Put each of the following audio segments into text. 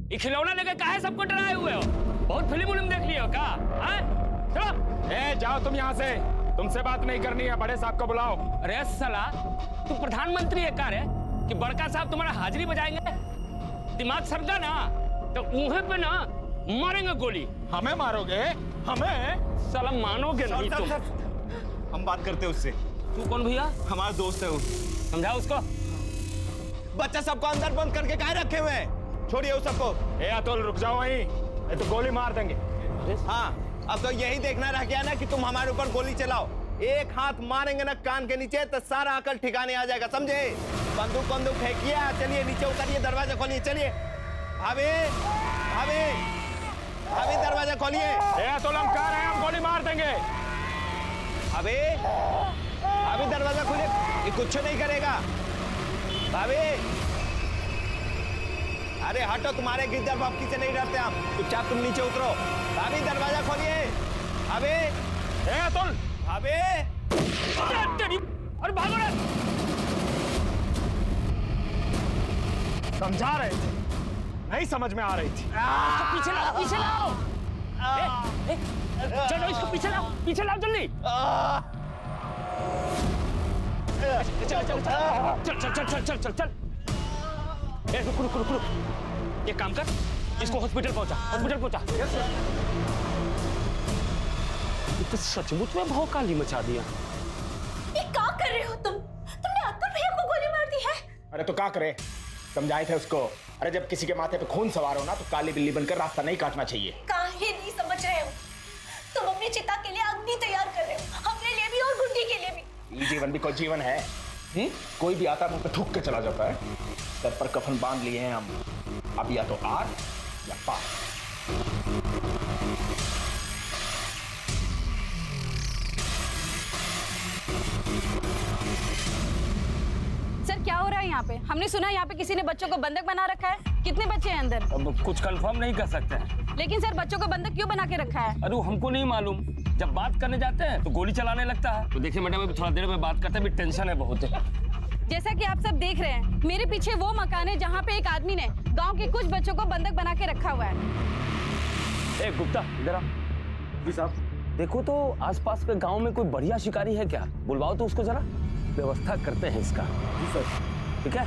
ये खिलौना लेके काहे सबको डराए हुए हो? बहुत फिल्म देख लिए हो क्या? चलो। जाओ तुम यहाँ से, तुमसे बात नहीं करनी है, बड़े साहब को बुलाओ। अरे साला, तू प्रधानमंत्री है क्या रे कि बड़का साहब तुम्हारा हाजिरी बजाएंगे? दिमाग सरका ना तो मुंह पे ना मारेंगे गोली। हमें मारोगे? हमें? साला मानोगे नहीं तुम। हम बात करते हैं उससे। तू कौन भैया? हमारा दोस्त है वो। समझाओ उसको। बच्चा सबको अंदर बंद करके काहे रखे हुए हैं? छोड़िए उस सबको। अतुल रुक जाओ वहीं, ये तो गोली मार देंगे। हाँ, अब तो यही देखना रह गया ना कि तुम हमारे ऊपर गोली चलाओ। एक हाथ मारेंगे ना कान के नीचे तो सारा अकल ठिकाने आ जाएगा, समझे? बंदूक फेंकिए, चलिए नीचे उतरिए, दरवाजा खोलिए, चलिए। भाभी भाभी भाभी दरवाजा खोलिए। अतुल हम कह रहे हैं, हम गोली मार देंगे। भाभी भाभी दरवाजा खोलिए, ये कुछ नहीं करेगा। भाभी अरे हटो, तुम्हारे गिरधर बापकी से नहीं डरते हम। चुपचाप तुम नीचे उतरो। भाभी दरवाजा खोलिए। भाभी अतुल भाभी और भागो रे। समझा रहे थे, नहीं समझ में आ रही थी। पीछे लाओ, पीछे लाओ। चलो इसको पीछे लाओ जल्दी। चल। रुक। एक काम कर, इसको हॉस्पिटल पहुंचा। तो सचमुच में भौकाली मचा दिया। ये क्या कर रहे हो तुमने अतुल भैया को गोली मार दी है? अरे तो क्या करे, समझाए थे उसको। अरे जब किसी के माथे पे खून सवार हो ना तो काली बिल्ली बनकर रास्ता नहीं काटना चाहिए। काहे नहीं समझ रहे हो? तुम अपनी चिता के लिए अग्नि तैयार कर रहे हो, अपने लिए भी और गुड्डी के लिए भी। ये जीवन भी कोई जीवन है? कोई भी आता मुंह पे थूक के चला जाता है। सर पर कफन बांध लिए हैं हम, अब या तो आर या पार। सर क्या हो रहा है यहाँ पे? हमने सुना यहाँ पे किसी ने बच्चों को बंधक बना रखा है। कितने बच्चे हैं अंदर? अब कुछ कंफर्म नहीं कर सकते हैं। लेकिन सर बच्चों को बंधक क्यों बना के रखा है? अरे हमको नहीं मालूम, जब बात करने जाते हैं तो गोली चलाने लगता है। तो देखिए मैडम, अभी थोड़ा देर में बात करते हैं, अभी टेंशन है बहुत। जैसा कि आप सब देख रहे हैं, मेरे पीछे वो मकान है जहाँ पे एक आदमी ने गाँव के कुछ बच्चों को बंधक बना के रखा हुआ है। गुप्ता इधर आ। जी साहब। देखो तो आसपास के गांव में कोई बढ़िया शिकारी है क्या? बुलवाओ तो उसको जरा, व्यवस्था करते हैं इसका। जी सर। ठीक है?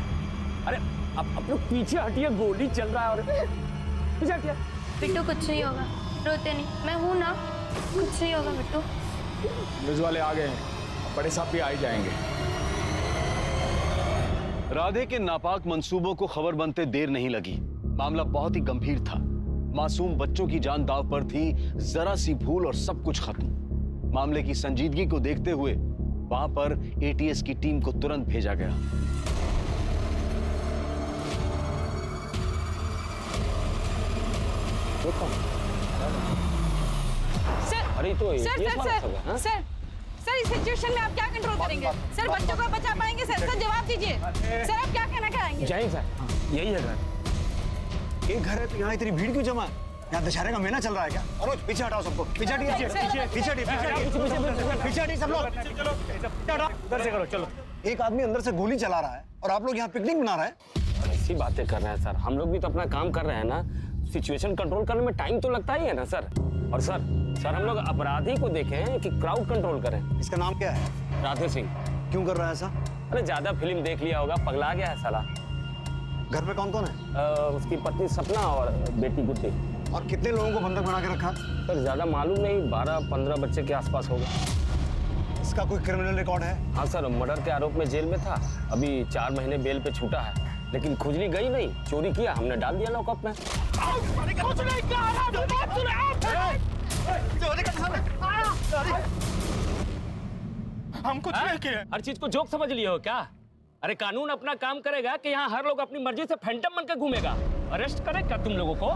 अरे अब लोग पीछे हटिए, गोली चल रहा है। और पीछे हटिए। बिट्टू कुछ नहीं होगा, रोते नहीं, मैं हूं ना, कुछ नहीं होगा बिट्टू। न्यूज वाले आ गए हैं, बड़े साहब भी आ ही जाएंगे। राधे के नापाक मंसूबों को खबर बनते देर नहीं लगी। मामला बहुत ही गंभीर था। मासूम बच्चों की जान दांव पर थी, जरा सी भूल और सब कुछ खत्म। मामले की संजीदगी को देखते हुए वहां पर एटीएस की टीम को तुरंत भेजा गया। सर इस सिचुएशन में आप क्या कंट्रोल करेंगे? सर बच्चों को बचा पाएंगे? सर जवाब दीजिए। सर आप क्या कहना चाहेंगे? जय सर, यही है घर। एक घर है तो यहाँ इतनी भीड़ क्यों जमा है? यहाँ दशहरे का मेला चल रहा है क्या? और पीछे हटाओ सबको, पीछे हटिए सब लोग। इधर से करो, चलो। एक आदमी अंदर से गोली चला रहा है और आप लोग यहाँ पिकनिक मना रहे हैं। ऐसी बातें कर रहे हैं सर, हम लोग भी तो अपना काम कर रहे हैं ना। सिचुएशन कंट्रोल करने में टाइम तो लगता ही है ना सर। और सर हम लोग अपराधी को देखें कि क्राउड कंट्रोल करें। इसका नाम क्या है? राधे सिंह। क्यों कर रहा है ऐसा? अरे ज्यादा फिल्म देख लिया होगा, पगला गया है साला। घर में कौन कौन है? उसकी पत्नी सपना और बेटी गुड्डी। और कितने लोगों को बंधक बना के रखा? सर ज्यादा मालूम नहीं, 12-15 बच्चे के आसपास होगा। इसका कोई क्रिमिनल रिकॉर्ड है? हाँ सर, मर्डर के आरोप में जेल में था, अभी 4 महीने बेल पे छूटा है। लेकिन खुजली गई नहीं, चोरी किया, हमने डाल दिया लॉकअप में। हम कुछ नहीं किए। हर चीज को जोक समझ लिए हो क्या? अरे कानून अपना काम करेगा कि यहाँ हर लोग अपनी मर्जी से फैंटम बनकर घूमेगा। अरेस्ट करेगा तुम लोगों को?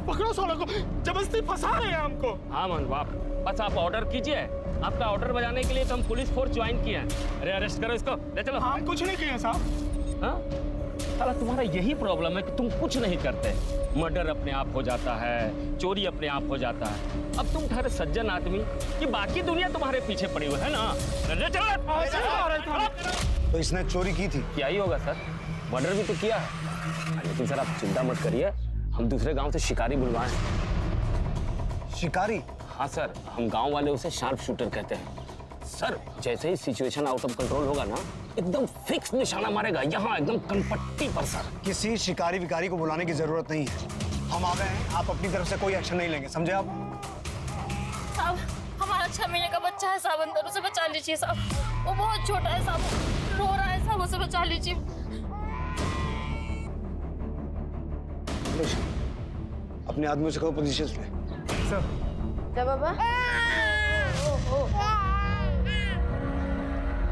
पकड़ो सालों को, जबरदस्ती फंसा रहे हैं हमको। हाँ मन बाप, बस आप ऑर्डर कीजिए। आपका ऑर्डर बजाने के लिए तो हम पुलिस फोर्स ज्वाइन किए हैं। अरे अरेस्ट करो इसको, ले चलो। हम कुछ नहीं किए साहब। हाँ साला, तुम्हारा यही प्रॉब्लम है कि तुम कुछ नहीं करते। मर्डर अपने आप हो जाता है, चोरी अपने आप हो जाता है। अब तुम ठहरे सज्जन आदमी कि बाकी दुनिया तुम्हारे पीछे पड़ी हुई है ना। ले चलो। तो इसने चोरी की थी? क्या ही होगा सर, मर्डर भी तो किया है। लेकिन सर आप चिंता मत करिए, हम दूसरे गांव से शिकारी बुलवाए हैं। शिकारी? हाँ सर, हम गांव वाले उसे शार्प शूटर कहते हैं। सर, जैसे ही सिचुएशन आउट ऑफ कंट्रोल होगा ना, एकदम फिक्स निशाना मारेगा, यहाँ एकदम कनपट्टी पर सर। किसी शिकारी विकारी को बुलाने की जरूरत नहीं है, हम आ गए हैं। आप अपनी तरफ से कोई एक्शन नहीं लेंगे, समझे आप? साहब, हमारा 6 महीने का बच्चा है साहब, अंदर उसे बचा लीजिए साहब। वो बहुत छोटा है साहब, रो रहा है साहब, उसे बचा लीजिए। अपने आदमियों से कहो पोजीशन ले। क्या बाबा?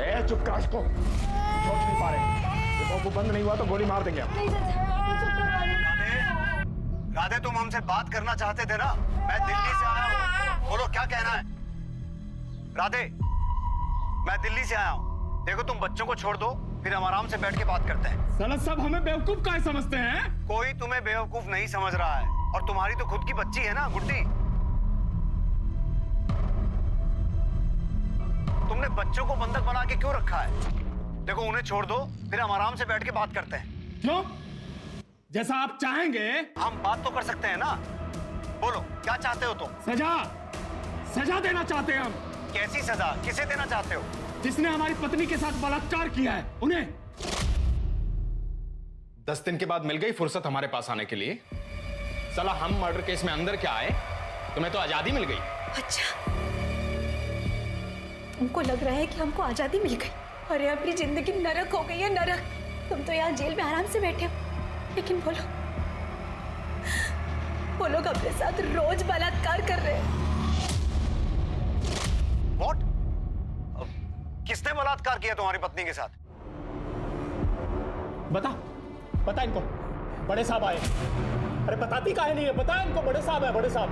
ए चुप कर इसको, सोच नहीं पा रहे। देखो वो बंद नहीं हुआ तो गोली मार देंगे हम। राधे, तुम हमसे बात करना चाहते थे ना? मैं दिल्ली से आया हूँ, बोलो क्या कहना है? राधे, मैं दिल्ली से आया हूँ। देखो तुम बच्चों को छोड़ दो, फिर हम आराम से बैठ के बात करते हैं। साला सब हमें बेवकूफ काहे समझते हैं? कोई तुम्हें बेवकूफ नहीं समझ रहा है, और तुम्हारी तो खुद की बच्ची है ना गुड्डी। तुमने बच्चों को बंधक बना के क्यों रखा है? देखो उन्हें छोड़ दो, फिर हम आराम से बैठ के बात करते हैं। क्यों? जैसा आप चाहेंगे। हम बात तो कर सकते हैं ना? बोलो क्या चाहते हो तुम? सजा देना चाहते हैं हम। कैसी सजा? किसे देना चाहते हो? जिसने हमारी पत्नी के साथ बलात्कार किया है उन्हें। 10 दिन के बाद मिल गई फुर्सत हमारे पास आने के लिए। साला हम मर्डर केस में अंदर क्या आए, तुम्हें तो आजादी मिल गई। अच्छा, तुमको लग रहा है कि हमको आजादी मिल गई? अरे अपनी जिंदगी नरक हो गई है, नरक। तुम तो यहाँ जेल में आराम से बैठे हो, लेकिन वो लोग अपने साथ रोज बलात्कार कर रहे हैं। What? किसने बलात्कार किया तुम्हारी पत्नी के साथ? बता इनको। बड़े साहब आए। अरे बताती काहे नहीं है? बता इनको, बड़े साहब है, बड़े साहब।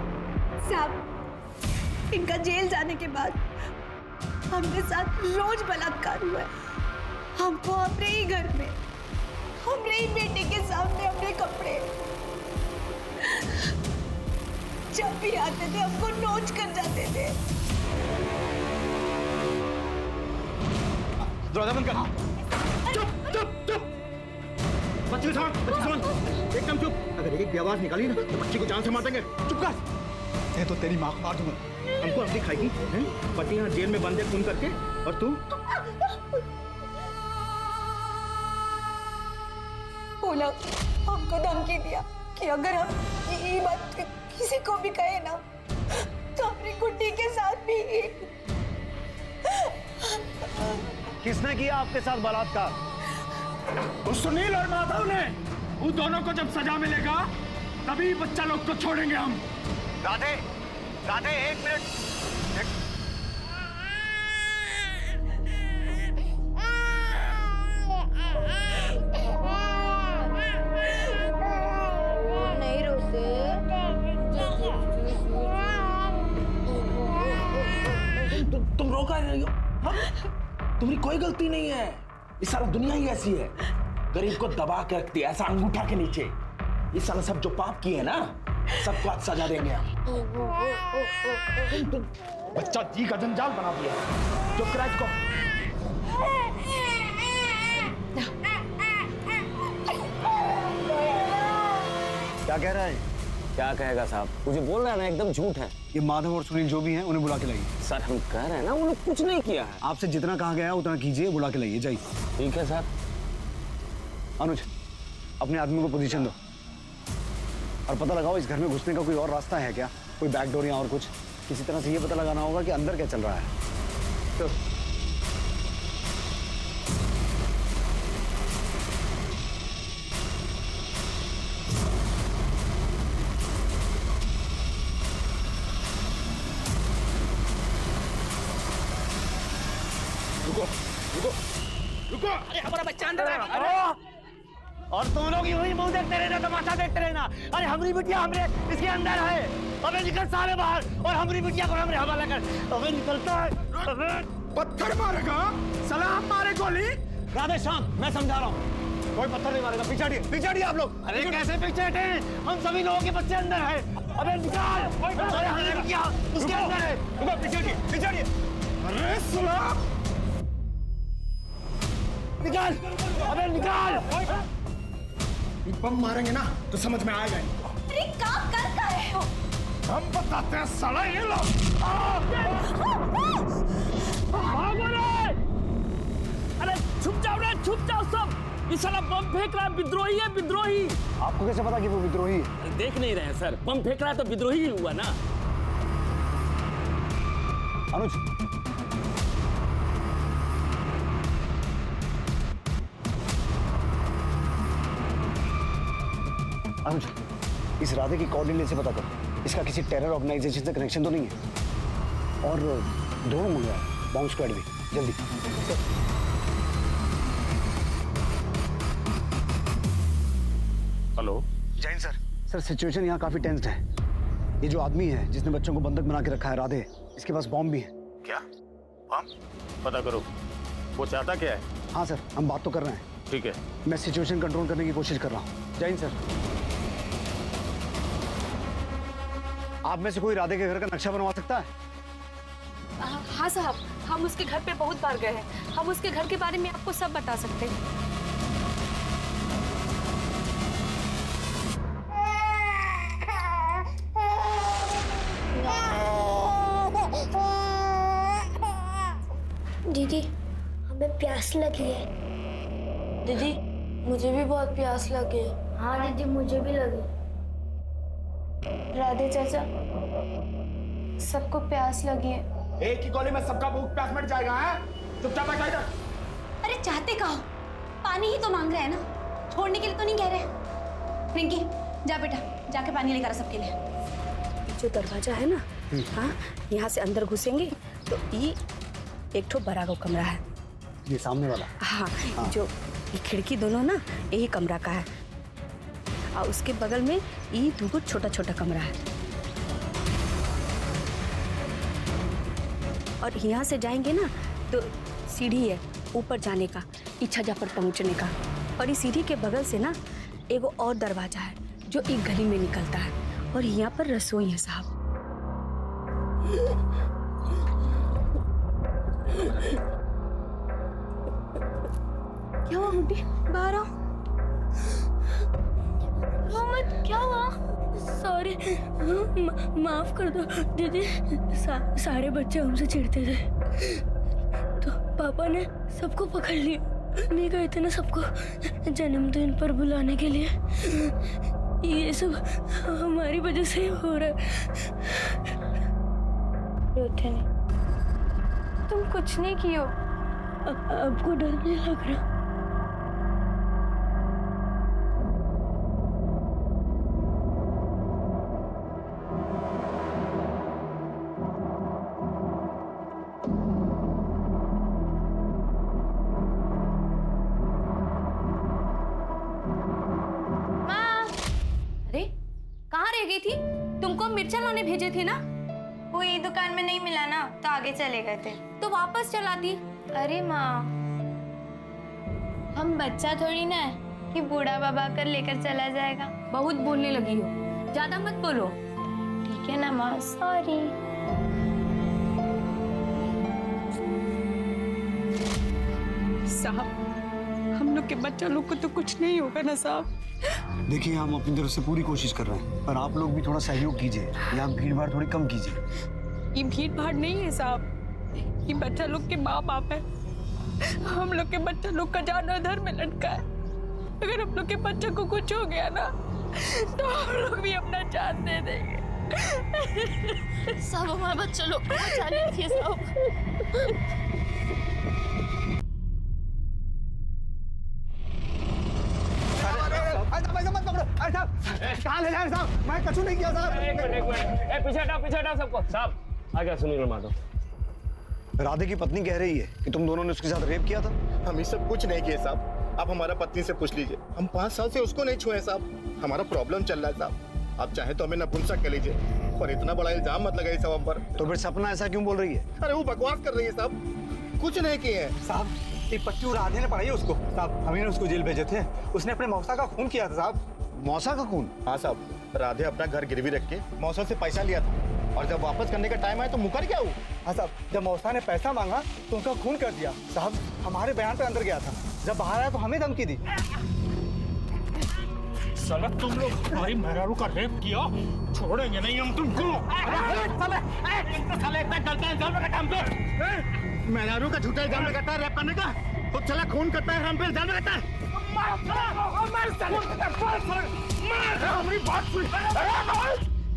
साहब, इनका जेल जाने के बाद हमने साथ रोज बलात्कार हुआ है। हमको अपने ही घर में, हमने ही बेटे के सामने अपने कपड़े, जब भी आते थे हमको नोच कर जाते थे। दरवाजा बंद कर। चुप चुप चुप। बच्ची सुन, एकदम चुप। अगर एक भी आवाज निकाली ना तो बच्ची को जान से मार देंगे। चुप कर। ये तो तेरी माँ को मार दूंगा। हमको अब दिखाएगी पति यहाँ जेल में बंद है खून करके, और तू? बोला, हमको धमकी दिया कि अगर हम ये बात किसी को भी कहे ना तो अपनी गुड्डी के साथ भी। किसने किया आपके साथ बलात्कार? उस सुनील और माधव ने। उन दोनों को जब सजा मिलेगा तभी बच्चा लोग को छोड़ेंगे हम। राधे, राधे 1 मिनट। नहीं रोते। तुम रोका रही हो? हाँ? तुम्हारी कोई गलती नहीं है। इस सारा दुनिया ही ऐसी है, गरीब को दबा के रखती है ऐसा अंगूठा के नीचे। ये साला सब जो पाप किए हैं ना, सबको आज सजा देंगे हम। बच्चा जी का जंजाल बना दिया। चुप करा इसको। क्या कह रहा है? क्या कहेगा साहब? मुझे बोल रहा है ना, एकदम झूठ है। ये माधव और सुनील जो भी हैं उन्हें बुला के लाइए। सर हम कह रहे हैं ना, उन्होंने कुछ नहीं किया है। आपसे जितना कहा गया है उतना कीजिए, बुला के लाइए, जाइए। ठीक है सर। अनुज, अपने आदमी को पोजीशन दो और पता लगाओ इस घर में घुसने का कोई और रास्ता है क्या? कोई बैकडोर या और कुछ? किसी तरह से ये पता लगाना होगा कि अंदर क्या चल रहा है। तो रुको। अरे हमारा बच्चा अंदर आ गया। और तुम लोग यूं ही मुंह देखते रहना, तमाशा देखते रहना। अरे हमारी बिटिया हमरे इसके अंदर है। अबे निकल सारे बाहर, और हमारी बिटिया को हमरे हवाला कर। अबे निकलता है। अबे पत्थर मारेगा? सलाम मारे गोली? राधे शांत, मैं समझा रहा हूँ। कोई पत्थर नहीं मारेगा। पिछाड़िए आप लोग। अरे कैसे पीछे हटे? हम सभी लोगों के बच्चे अंदर है। अबे निकाल। अरे हमारी बिटिया उसके अंदर है। पिछाड़िए। अरे सलाम निकाल। अबे निकाल। बम मारेंगे ना तो समझ में आएगा। अरे काम कर रहे हो? हम बताते हैं साला, ये लो। भागो रे! अरे छुप जाओ सब! ये साला बम फेंक रहा है, विद्रोही है, विद्रोही! आपको कैसे पता कि वो विद्रोही है? अरे देख नहीं रहे हैं सर, बम फेंक रहा है तो विद्रोही ही हुआ ना। अनुज, अनुज, इस राधे की कोऑर्डिनेट से पता करो, इसका किसी टेरर ऑर्गेनाइजेशन से कनेक्शन तो नहीं है। और दोनों मंगवा बॉम्ब स्क्वाड भी, जल्दी। Hello Jain sir. Sir situation यहाँ काफी टेंस्ड है। ये जो आदमी है जिसने बच्चों को बंधक बना के रखा है, राधे, इसके पास बॉम्ब भी है। क्या बम? पता करो वो चाहता क्या है। हाँ सर, हम बात तो कर रहे हैं। ठीक है, मैं सिचुएशन कंट्रोल करने की कोशिश कर रहा हूँ। जैन सर, आप में से कोई राधे के घर का नक्शा बनवा सकता है? हाँ साहब, हम उसके घर पे बहुत बार गए हैं। हम उसके घर के बारे में आपको सब बता सकते हैं। दीदी, हमें प्यास लगी है। दीदी, मुझे भी बहुत प्यास लगी है। हाँ दीदी, मुझे भी लगी। राधे चाचा, सबको प्यास लगी है। एक ही गोली में सबका भूख प्यास मिट जाएगा, है? चुपचाप बैठा इधर। अरे चाहते का हो? पानी ही तो मांग रहे हैं ना, छोड़ने के लिए तो नहीं कह रहे। रिंकी, जा बेटा, जाके पानी लेकर आ सबके लिए। जो दरवाजा है ना, हाँ, यहाँ से अंदर घुसेंगे तो ये एक ठो बड़ा गो कमरा है। ये सामने वाला? हाँ, जो ये खिड़की दोनों ना, यही कमरा का है। और उसके बगल में ये दो छोटा छोटा कमरा है। और यहाँ से जाएंगे ना तो सीढ़ी है ऊपर जाने का, छज्जा पर पहुँचने का। और इस सीढ़ी के बगल से ना एगो और दरवाजा है जो एक गली में निकलता है। और यहाँ पर रसोई है साहब। क्या हुआ मुट्ठी? बाहर आओ। मोहम्मद, क्या हुआ? सॉरी, माफ कर दो दीदी। सारे बच्चे हमसे चिढ़ते थे तो पापा ने सबको पकड़ लिया। नहीं गए थे ना सबको जन्मदिन पर बुलाने के लिए। ये सब हमारी वजह से हो रहा है। रोते नहीं, तुम कुछ नहीं कियो। आपको डर नहीं लग रहा? अरे कहाँ रह गई थी? तुमको मिर्चा लाने भेजे थे ना? वो ये दुकान में नहीं मिला ना तो आगे चले गए थे। तो वापस चला दी। अरे माँ, हम बच्चा थोड़ी ना है कि बूढ़ा बाबा कर लेकर चला जाएगा। बहुत बोलने लगी हो, ज्यादा मत बोलो। ठीक है ना माँ, सॉरी। साहब, हम लोग के बच्चा लोग को तो कुछ नहीं होगा ना साहब? देखिए, हम अपनी तरफ से पूरी कोशिश कर रहे हैं, पर आप लोग भी थोड़ा सहयोग कीजिए। यहाँ भीड़ भाड़ थोड़ी कम कीजिए। ये भीड़ भाड़ नहीं है साहब, ये बच्चा लोग के माँ बाप है। हम लोग के बच्चा लोग का जान उधर में लटका है। अगर हम लोग के बच्चे को कुछ हो गया ना तो हम लोग भी अपना जान दे देंगे। सब हमारे बच्चे लोग को बचा लीजिए सब। कहाँ ले जाए साहब? मैं कछु नहीं किया साहब। एक मिनट, पीछे हटाओ सबको। साहब आ गया सुनील माधव। राधे की पत्नी कह रही है कि तुम दोनों ने उसके साथ रेप किया था। हम ये सब कुछ नहीं किए साहब। आप हमारा पत्नी से पूछ लीजिए। हम 5 साल से उसको नहीं छुए साहब। हमारा प्रॉब्लम चल रहा है साहब। आप चाहे तो हमें नपुंसक कह लीजिए, पर इतना बड़ा इल्जाम मत लगाइए साहब हम पर। तो फिर सपना ऐसा क्यों बोल रही है? अरे वो बकवास कर रही है साहब, कुछ नहीं किए हैं साहब, ये पट्टी और राधे ने पढ़ाई है उसको साहब। हमें उसको जेल भेजे थे। उसने अपने मौसा का खून किया था साहब। मौसा का खून? हाँ साहब, राधे अपना घर गिरवी रख के मौसा से पैसा लिया था और जब वापस करने का टाइम आया तो मुकर गया वो। हाँ साहब, जब मौसा ने पैसा मांगा तो उनका खून कर दिया साहब। हमारे बयान पे अंदर गया था, जब बाहर आया तो हमें धमकी दी। साला तुम लोग हमारी मेहरारू का रेप किया, छोड़ेंगे नहीं हम तुमको। मेहरारू का झूठा इल्जाम लगाता है रेप करने का, खुद साला खून करता है, हम पे इल्जाम लगाता है।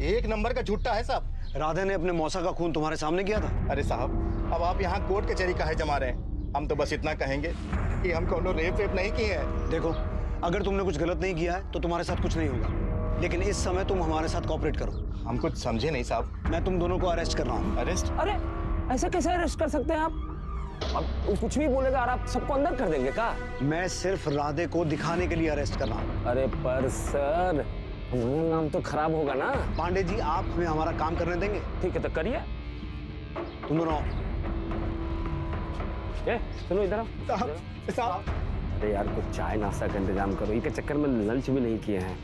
एक नंबर का झूठा है साहब। राधे ने अपने मौसा का खून तुम्हारे सामने किया था। अरे साहब, अब आप यहाँ कोर्ट कचहरी काहे जमा रहे हैं? हम तो बस इतना कहेंगे कि हम कोनो रेप नहीं किए हैं। देखो, अगर तुमने कुछ गलत नहीं किया है तो तुम्हारे साथ कुछ नहीं होगा, लेकिन इस समय तुम हमारे साथ कोऑपरेट करो। हम कुछ समझे नहीं साहब। मैं तुम दोनों को अरेस्ट कर रहा हूँ। अरेस्ट? अरे ऐसे कैसे अरेस्ट कर सकते हैं आप? अब वो कुछ भी बोलेगा और आप सबको अंदर कर देंगे का? मैं सिर्फ राधे को दिखाने के लिए अरेस्ट कर रहा हूँ। अरे पर सर, हमारा नाम तो खराब होगा ना। पांडे जी, आप हमें हमारा काम करने देंगे? ठीक है तो करिए। तुम दोनों सुनो इधर आओ। साहब अरे यार, कुछ चाय नाश्ता का इंतजाम करो। इनके चक्कर में लंच भी नहीं किए हैं।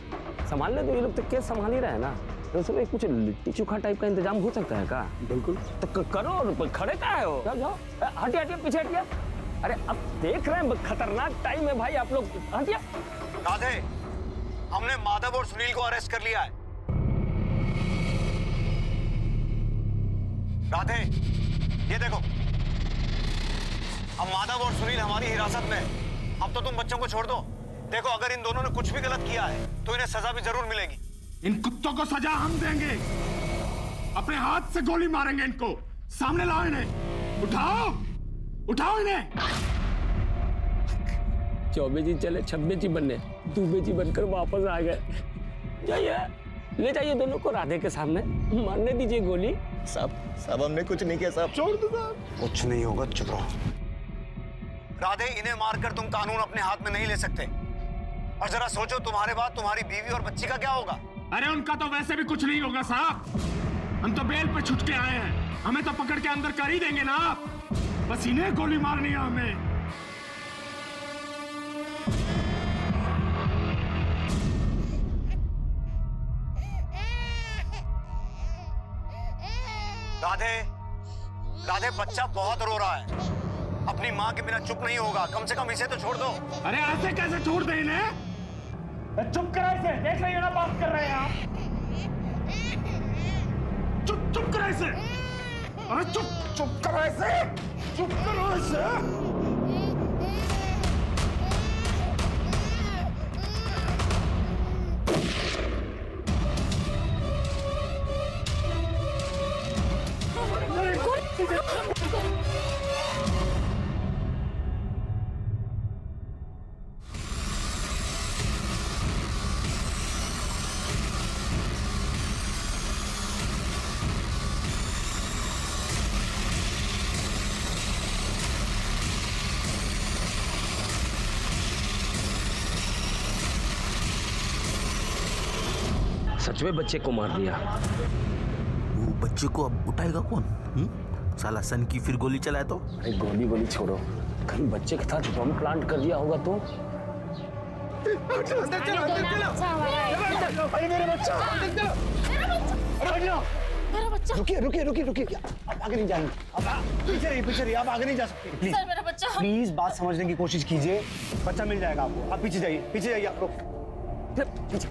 संभाल ले तो ये लोग तो केस संभाल ही रहे हैं ना। तो सुनो, कुछ लिट्टी चोखा टाइप का इंतजाम हो सकता है का? बिल्कुल। तो करो, और खड़े का है हो? जाओ हटिए हटिए, पीछे हटिए। अरे अब देख रहे हैं खतरनाक टाइम है भाई, आप लोग हटिए। राधे, हमने माधव और सुनील को अरेस्ट कर लिया है। राधे, ये देखो, अब माधव और सुनील हमारी हिरासत में है। अब तो तुम बच्चों को छोड़ दो। देखो, अगर इन दोनों ने कुछ भी गलत किया है तो इन्हें सजा भी जरूर मिलेगी। इन कुत्तों को सजा हम देंगे, अपने हाथ से गोली मारेंगे इनको। सामने लाओ इन्हें, उठाओ उठाओ इन्हें। चौबे जी चले छब्बे जी बनने, दूबे जी बनकर वापस आ गए। जाइए, ले जाइए दोनों को राधे के सामने, मारने दीजिए गोली। साहब हमने कुछ नहीं किया साहब, छोड़ दो साहब। कुछ नहीं होगा, चुप रहो। राधे, इन्हें मारकर तुम कानून अपने हाथ में नहीं ले सकते। और जरा सोचो, तुम्हारे बाद तुम्हारी बीवी और बच्ची का क्या होगा? अरे उनका तो वैसे भी कुछ नहीं होगा साहब, हम तो बेल पे छुट के आए हैं, हमें तो पकड़ के अंदर कर ही देंगे ना आप। बस इन्हें गोली मारनी है हमें। राधे, राधे, बच्चा बहुत रो रहा है, अपनी माँ के बिना चुप नहीं होगा। कम से कम इसे तो छोड़ दो। अरे ऐसे कैसे छोड़ दे इन्हें? चुप करा इसे, देख रही हो ना बात कर रहे हैं आप। चुप चुप करा इसे। अरे चुप चुप करा इसे, चुप करो इसे। सच में बच्चे को मार दिया। वो बच्चे को अब उठाएगा कौन? साला सन की फिर गोली चलाए तो? अरे गोली छोड़ो, कहीं बच्चे के साथ बम प्लांट कर दिया होगा तो? मेरा बच्चा। रुकिए रुकिए रुकिए रुकिए, आप आगे नहीं जाएंगे। आप पीछे रहिए, आप आगे नहीं जा सकते। प्लीज सर, मेरा बच्चा। प्लीज बात समझने की कोशिश कीजिए, बच्चा मिल जाएगा आपको। आप पीछे जाइए आप लोग। पीछे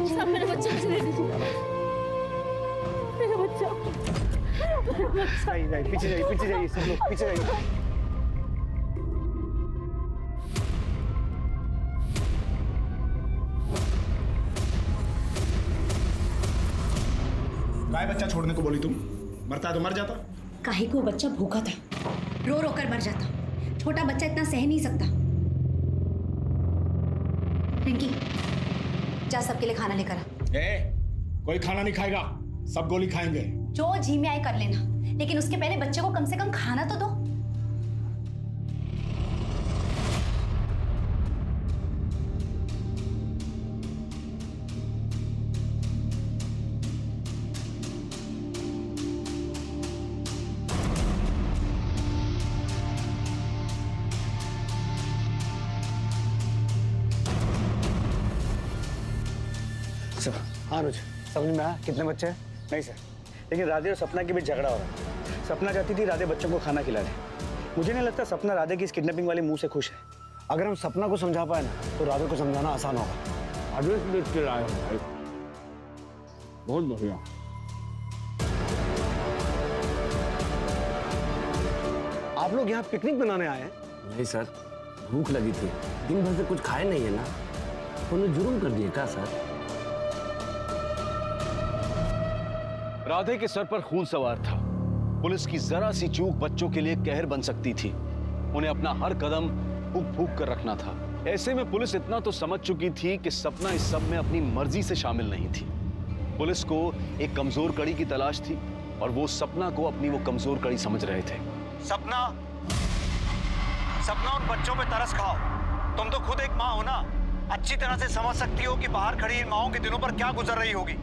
सब मेरे बच्चे मुझे दे दीजिए। मेरा बच्चा। पीछे जाइए सब लोग, पीछे जाइए। काय बच्चा छोड़ने को बोली तुम? मरता तो मर जाता। काहे को बच्चा भूखा था, रो रो कर मर जाता। छोटा बच्चा इतना सह नहीं सकता। रिंकी, जा सबके लिए खाना लेकर आ। कोई खाना नहीं खाएगा, सब गोली खाएंगे। जो जी में आए कर लेना, लेकिन उसके पहले बच्चे को कम से कम खाना तो दो। अनुज समझ में आया कितने बच्चे हैं? नहीं सर, लेकिन राधे और सपना के बीच झगड़ा हो रहा है। सपना चाहती थी राधे बच्चों को खाना खिला दे। मुझे नहीं लगता सपना राधे की इस किडनैपिंग वाले मुंह से खुश है। अगर हम सपना को समझा पाए ना तो राधे को समझाना आसान होगा। आदेश देख के आया हूं भाई, बहुत बढ़िया। आप लोग यहाँ पिकनिक बनाने आए हैं? नहीं सर, भूख लगी थी, दिन भर से कुछ खाए नहीं है ना, उन्होंने जुर्म कर दिया क्या सर? राधे के सर पर खून सवार था। पुलिस की जरा सी चूक बच्चों के लिए कहर बन सकती थी। उन्हें अपना हर कदम फूक फूक कर रखना था। ऐसे में पुलिस इतना तो समझ चुकी थी कि सपना इस सब में अपनी मर्जी से शामिल नहीं थी। पुलिस को एक कमजोर कड़ी की तलाश थी और वो सपना को अपनी वो कमजोर कड़ी समझ रहे थे। सपना, सपना उन बच्चों पे तरस खाओ। तुम तो खुद एक माँ हो ना, अच्छी तरह से समझ सकती हो कि बाहर खड़ी इन माओं के दिनों पर क्या गुजर रही होगी।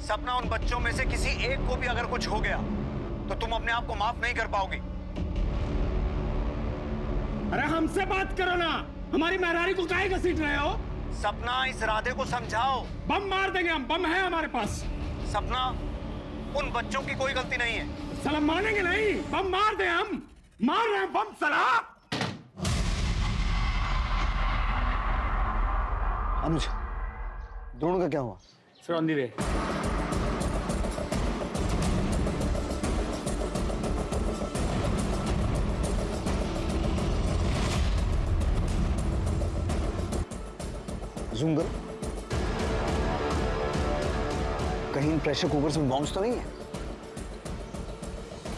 सपना, उन बच्चों में से किसी एक को भी अगर कुछ हो गया तो तुम अपने आप को माफ नहीं कर पाओगी। अरे हमसे बात करो ना, हमारी मेहरारी को काहे घसीट रहे हो? सपना, इस राधे को समझाओ। बम मार देंगे हम, बम है हमारे पास। सपना, उन बच्चों की कोई गलती नहीं है। साला मानेंगे नहीं, बम मार दे हम, मार रहे हैं बम साला। अनुज, द्रोण का क्या हुआ? Sir on the way. Zoom करो, कहीं प्रेशर कुकर में बॉम्ब्स तो नहीं है?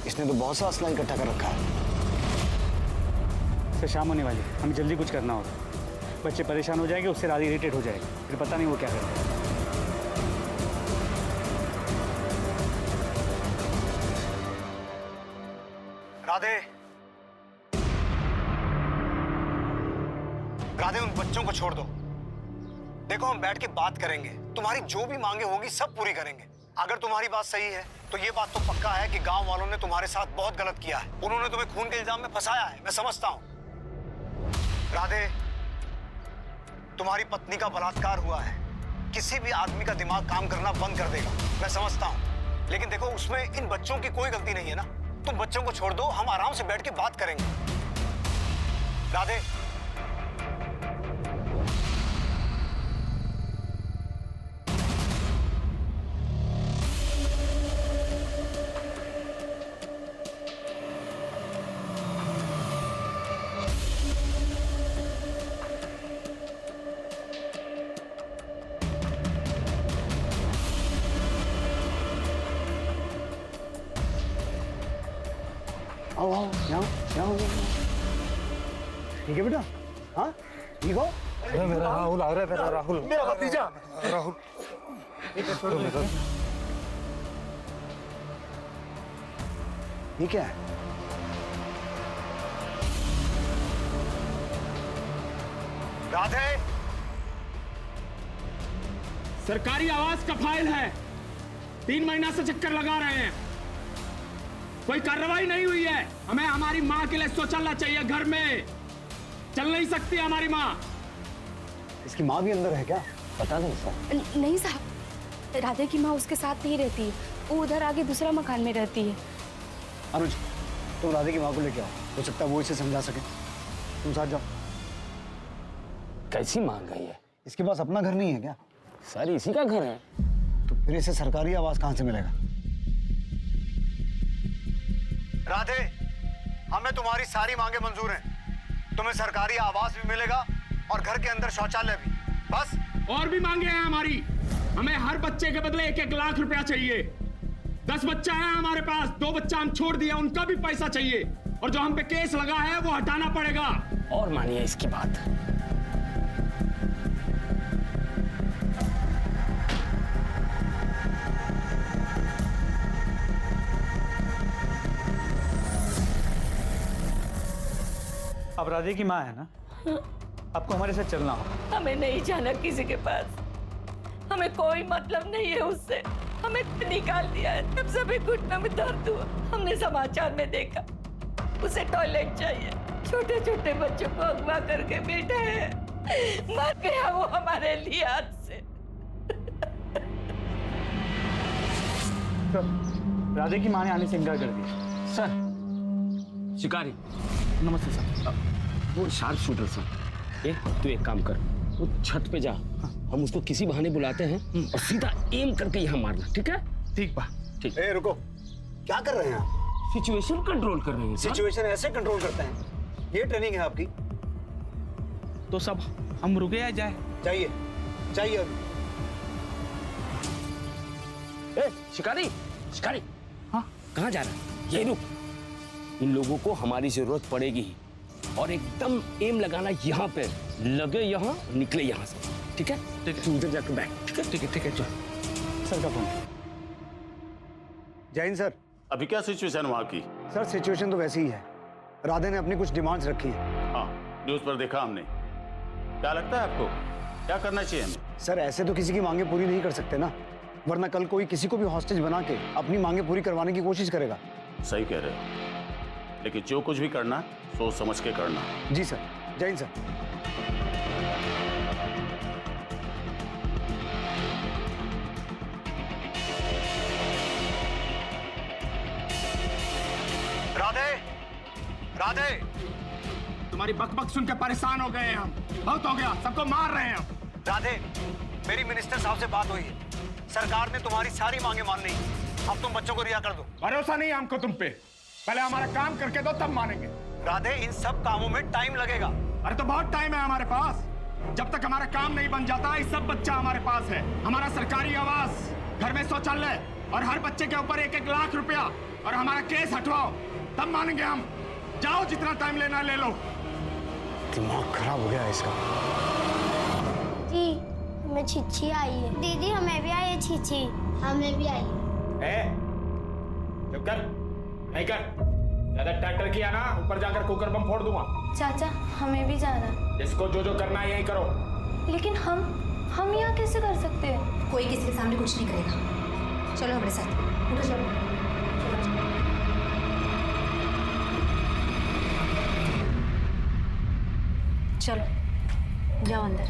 इसने तो बहुत सा असला इकट्ठा कर रखा है। सर शाम होने वाली, हमें जल्दी कुछ करना होगा। बच्चे परेशान हो जाएंगे, उससे राधे इरिटेट हो जाएगी, फिर पता नहीं वो क्या करेगा। राधे, राधे, उन बच्चों को छोड़ दो। देखो, हम बैठ के बात करेंगे, तुम्हारी जो भी मांगे होगी सब पूरी करेंगे। अगर तुम्हारी बात सही है तो ये बात तो पक्का है कि गांव वालों ने तुम्हारे साथ बहुत गलत किया है। उन्होंने तुम्हें खून के इल्जाम में फंसाया है, मैं समझता हूं। राधे, तुम्हारी पत्नी का बलात्कार हुआ है, किसी भी आदमी का दिमाग काम करना बंद कर देगा, मैं समझता हूं। लेकिन देखो, उसमें इन बच्चों की कोई गलती नहीं है ना। तुम बच्चों को छोड़ दो, हम आराम से बैठ के बात करेंगे। राधे, आओ आओ, यहाँ ठीक है बेटा? हाँ ठीक हो? अरे मेरा राहुल आ रहा है, मेरा राहुल, मेरा भतीजा राहुल। ये क्या है? राधे, सरकारी आवास का फाइल है, 3 महीना से चक्कर लगा रहे हैं, कोई कार्रवाई नहीं हुई है। हमें हमारी माँ के लिए शौचालय चाहिए, घर में चल नहीं सकती हमारी माँ। इसकी माँ भी अंदर है क्या? पता नहीं सर। नहीं साहब, राधे की माँ उसके साथ नहीं रहती है, वो उधर आगे दूसरा मकान में रहती है। अनुज, तुम राधे की माँ को लेके आओ, हो सकता है वो इसे समझा सके। तुम साथ जाओ। कैसी मांग गई है? इसके पास अपना घर नहीं है क्या? सर इसी का घर है। तो फिर इसे सरकारी आवास कहाँ से मिलेगा? राधे, हमें तुम्हारी सारी मांगे मंजूर हैं। तुम्हें सरकारी आवास भी मिलेगा और घर के अंदर शौचालय भी। बस और भी मांगे हैं हमारी, हमें हर बच्चे के बदले 1-1 लाख रुपया चाहिए। 10 बच्चा है हमारे पास, 2 बच्चा हम छोड़ दिया, उनका भी पैसा चाहिए, और जो हम पे केस लगा है वो हटाना पड़ेगा। और मानिए इसकी बात। आप राधे की माँ है ना? आपको हमारे साथ चलना होगा। हमें नहीं जाना किसी के पास, हमें कोई मतलब नहीं है उससे। हमें निकाल दिया है, तब सभी घुटनों में दर्द हुआ। हमने समाचार में देखा उसे टॉयलेट चाहिए, छोटे छोटे बच्चों को अगवा करके बेटा है, मर गया वो हमारे लिए हाथ से। सर, राधे की माँ ने आने से इनकार कर दिया। सर शिकारी, नमस्ते सर। वो शार्प शूटर सर, ये तू एक काम कर, वो छत पे जा, हम उसको किसी बहाने बुलाते हैं और सीधा एम करके यहाँ मारना, ठीक है? ठीक बा। ठीक। ए रुको, क्या कर रहे हैं आप? सिचुएशन कंट्रोल कर रहे हैं सर। सिचुएशन ऐसे कंट्रोल करते हैं? ये ट्रेनिंग है आपकी? तो सब हम रुके या जाए? चाहिए अभी। ए शिकारी, शिकारी, हाँ कहाँ जा रहा है? ये रुक, इन लोगों को हमारी जरूरत पड़ेगी ही, और एकदम एम लगाना यहाँ पे, लगे यहाँ निकले यहाँ से, ठीक है? ठीक है। तू उधर जाकर बैठ, ठीक है? ठीक है, ठीक है, चल। सर का फोन। जय हिंद सर। अभी क्या सिचुएशन वहाँ की? सर सिचुएशन तो वैसी ही है, राधे ने अपनी कुछ डिमांड्स रखी है। हाँ, न्यूज़ पर देखा हमने। क्या लगता है आपको, क्या करना चाहिए हमें? सर ऐसे तो किसी की मांगे पूरी नहीं कर सकते ना, वरना कल कोई किसी को भी हॉस्टेज बना के अपनी मांगे पूरी करवाने की कोशिश करेगा। सही कह रहे हो, लेकिन जो कुछ भी करना सोच समझ के करना। जी सर। जय हिंद सर। राधे, तुम्हारी बकबक सुन के परेशान हो गए हैं हम। बहुत हो गया, सबको मार रहे हैं हम। राधे, मेरी मिनिस्टर साहब से बात हुई है, सरकार ने तुम्हारी सारी मांगे मान ली, अब तुम बच्चों को रिहा कर दो। भरोसा नहीं है हमको तुम पे, पहले हमारा काम करके दो तब मानेंगे। राधे, इन सब कामों में टाइम लगेगा। अरे तो बहुत टाइम है हमारे पास, जब तक हमारा काम नहीं बन जाता ये सब बच्चा हमारे पास है। हमारा सरकारी आवास, घर में शौचालय और हर बच्चे के ऊपर 1-1 लाख रुपया, और हमारा केस हटवाओ तब मानेंगे हम। जाओ, जितना टाइम लेना ले लो। दिमाग खराब हो गया है इसका। जी हमें छिछी आई है। दीदी हमें भी आई है छिछी। हमें भी आई है। चुप कर, नहीं कर, ज्यादा ट्रैक्टर किया ना ऊपर जाकर कुकर बम फोड़ दूंगा। चाचा हमें भी जाना। इसको जो जो करना है यही करो। लेकिन हम यहाँ कैसे कर सकते हैं? कोई किसी के सामने कुछ नहीं करेगा। चलो हमारे साथ। उठो चलो। चलो जाओ अंदर।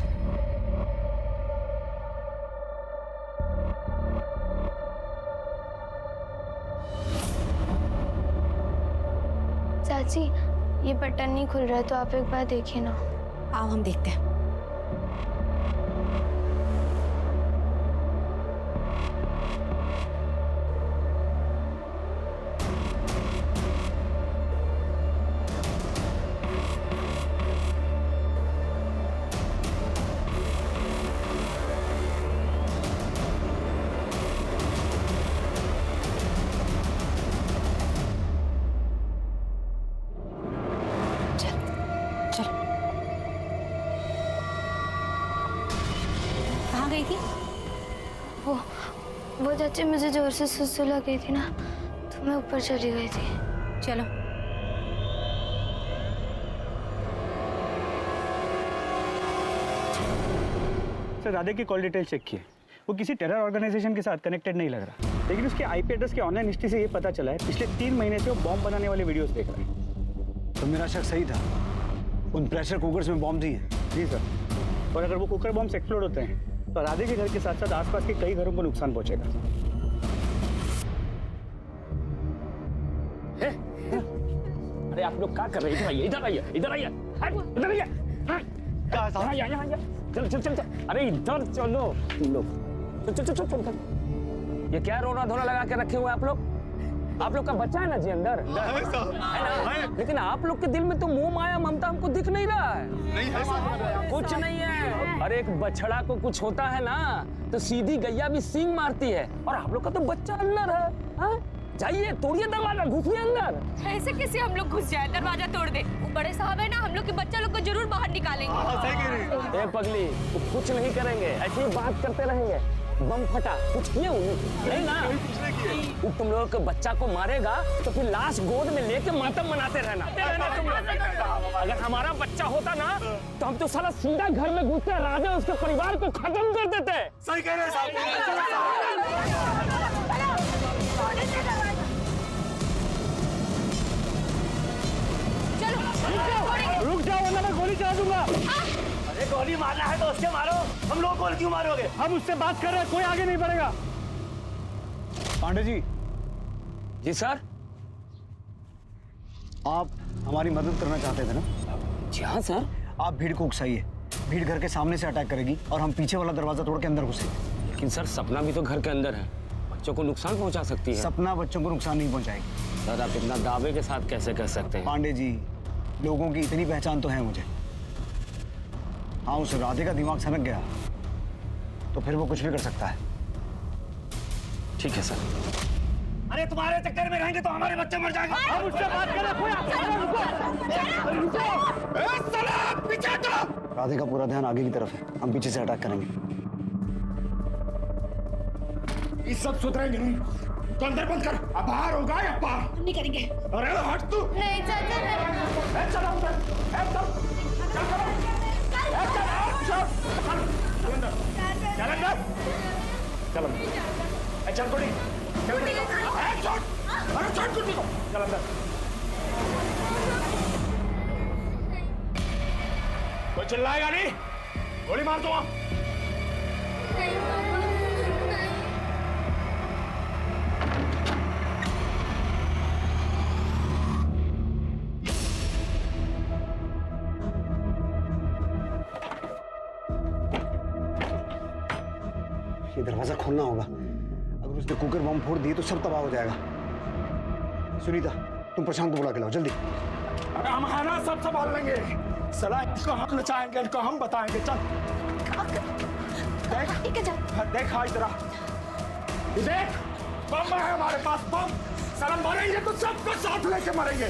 चाची ये बटन नहीं खुल रहा है, तो आप एक बार देखिए ना। आओ हम देखते हैं। गई थी वो चाची मुझे जोर से सुसु लग गई थी ना, तो मैं ऊपर चली गई थी। चलो सर, राधे की कॉल डिटेल चेक किए, वो किसी टेरर ऑर्गेनाइजेशन के साथ कनेक्टेड नहीं लग रहा, लेकिन उसके आईपी एड्रेस के ऑनलाइन हिस्ट्री से ये पता चला है पिछले 3 महीने से वो बॉम्ब बनाने वाले वीडियोस देख रहा है। तो मेरा शक सही था, उन प्रेशर कुकर्स में बॉम्ब दिए। जी सर, और अगर वो कुकर बॉम्ब एक्सप्लोड होते हैं तो राधे के घर के साथ साथ आसपास के कई घरों को नुकसान पहुंचेगा। अरे आप लोग क्या कर रहे हैं? इधर आइए, इधर आइए, इधर आइए, यहाँ चल चल चल चल। अरे इधर चलो तुम लोग, चल चल चल चल। ये क्या रोना धोना लगा के रखे हुए आप लोग? आप लोग का बच्चा है ना जी अंदर, है ना? लेकिन आप लोग के दिल में तो मोह माया ममता हमको दिख नहीं रहा है। नहीं है, कुछ नहीं है। अरे एक बछड़ा को कुछ होता है ना तो सीधी गैया भी सींग मारती है, और आप लोग का तो बच्चा अंदर है। हाँ? जाइए, तोड़िए दरवाजा, घुसिए अंदर। ऐसे कैसे हम लोग घुस जाए, दरवाजा तोड़ दे? वो बड़े साहब है ना, हम लोग के बच्चा लोग को जरूर बाहर निकालेंगे। ए पगली, वो कुछ नहीं करेंगे, ऐसे ही बात करते रहेंगे। बम फटा, कुछ किए नहीं ना? वो तुम लोगों के बच्चा को मारेगा तो फिर लाश गोद में लेके मातम मनाते रहना तुम लोग। अगर हमारा बच्चा होता ना तो हम तो साला सीधा घर में घुसते, राजा उसके परिवार को खत्म कर देते। सही कह रहे हैं साहब। रुक जाओ वरना मैं गोली चला दूंगा। अरे गोली मारना है तो उसके मारो, हम लोग गोली क्यों मारोगे? हम उससे बात कर रहे हैं, कोई आगे नहीं बढ़ेगा। पांडे जी, जी सर। आप हमारी मदद करना चाहते थे ना? जी हाँ सर। आप भीड़ को उकसाइए। भीड़ घर के सामने से अटैक करेगी और हम पीछे वाला दरवाजा तोड़ के अंदर घुसेंगे। लेकिन सर सपना भी तो घर के अंदर है, बच्चों को नुकसान पहुंचा सकती है। सपना बच्चों को नुकसान नहीं पहुंचाएगी। सर आप इतना दावे के साथ कैसे कह सकते हैं? पांडे जी, लोगों की इतनी पहचान तो है मुझे। हाँ, उस राधे का दिमाग सनक गया तो फिर वो कुछ भी कर सकता है। ठीक है सर। अरे तुम्हारे चक्कर में रहेंगे तो हमारे बच्चे मर जाएंगे। हम उससे बात करें। पीछे हटो। राधे का पूरा ध्यान आगे की तरफ है, हम पीछे से अटैक करेंगे। ये सब सुधरेंगे नहीं तो अंदर बंद कर। अब बाहर होगा या बाहर? हम नहीं करेंगे। अरे हट तू। नहीं चाचा नहीं। चलो अंदर। चल कुड़ी, छोड़ कुड़ी को। चल अंदर। कोई चिल्लाएगा नहीं, गोली मार दो। ये दरवाजा खोलना होगा। अगर उसने कुकर बम फोड़ दिए तो सब तबाह हो जाएगा। सुनीता, तुम प्रशांत को बुला के लाओ जल्दी। अरे हम है ना, सब संभाल लेंगे। सलाह इसको हम नचाएंगे, इनको हम बताएंगे। चल देख हाँ इधर आ। देख बम है हमारे पास, बम। साला मरेंगे तो सबको साथ लेके मरेंगे।